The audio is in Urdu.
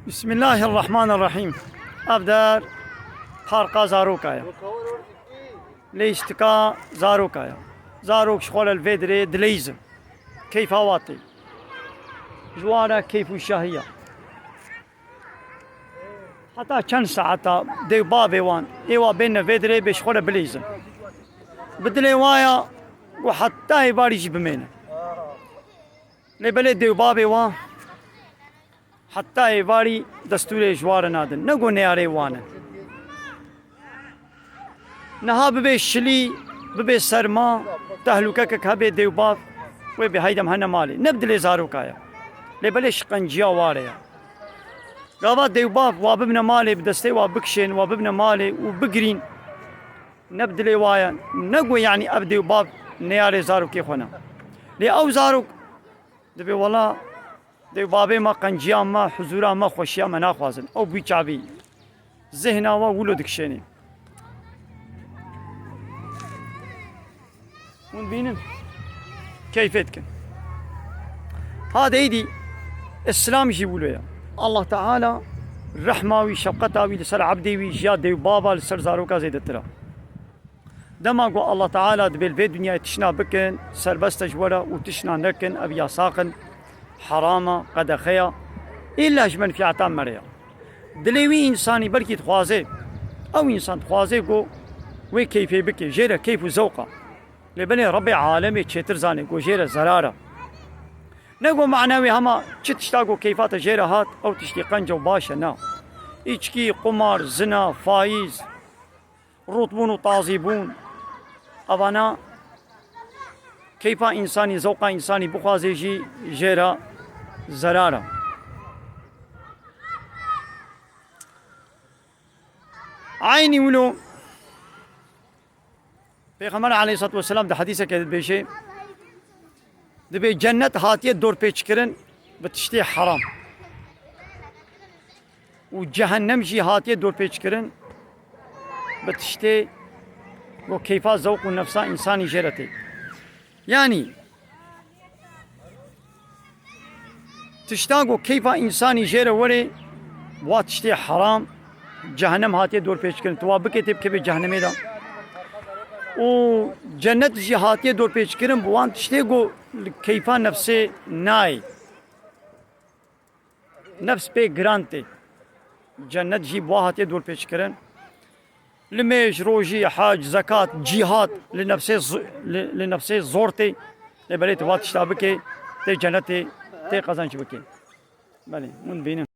بسم الله الرحمن الرحيم. أبدار خارقة زاروكايا ليشتكا زاروكايا زاروك شغل الفيدري دليزم كيف واطي جوانا كيف الشهية حتى كان ساعة دي بابي وان ايوا بين فيدري بشغل بليزم بدلي وايا وحتى يباري يجيب منه لبلد دي بابي وان حتى يباري دستوري جوار نادن نقول نياري وانا نها ببي شلي ببي سرما تهلوكك هبي ديوباب وبي هيدم هنا مالي نبدل زاروكايا لبلش قنجيا واريا قابات ديوباب واببنا مالي بدستي وابكشن واببنا مالي وبقرين نبدل وايا نقول يعني ابدي وباب نياري زاروكي خونا لي او زاروك دبي والله ديوبابي ما قنجيا ما حضورا ما خوشيا ما ناخوازن او بيچابي ذهنا وولدك شيني ونبينم كيفتك هذا يدي السلام يجيبوا له الله تعالى رحمة وشفقته لسر عبدي وجاد ديو بابا لسر زاروكا زيد الترا دما قو الله تعالى دبل في الدنيا تشنا بكن سربستج ولا وتشنا نكن ابيا ساقن حرامه قدخيا الا جمن في عتام مريا دليوي انساني بركي تخوازي او انسان تخوازي قو وي كيفي بكي جيره كيف ذوقه لبني ربي عالمي تشتر زاني قو جيره زراره نقو معنوي هما تشتاقو كيفات جيره هات او تشتي قنجو باشا نا ايشكي قمار زنا فايز رطبون وطازيبون افانا كيفا انساني ذوقا انساني بخوازي جي جيره زراره عيني ولو پیغمبر علیه الصلاة والسلام ده حدیثه که بيشي دبي جنة هاتيه دور پیچ کرن بتشتي حرام وجهنم جي هاتيه دور پیچ کرن بتشتي وكيفا ذوق النفس انساني جرتي يعني تشتاقو كيفا انساني جيره وري واتشتي حرام جهنم هاتيه دور پیچ کرن تو بكتب كبي جهنمي دا وجنة جهاتية دور پیچ کرن بوان تشتيقو كيفا نفسي ناي نفس بي گرانتي جنة جي بواهاتية دور پیچ کرن لميش روجي حاج زكاة جهاد لنفسي زورتي لبريت وات تشتابكي تي جنتي تي قزانش بكي بلي من بينم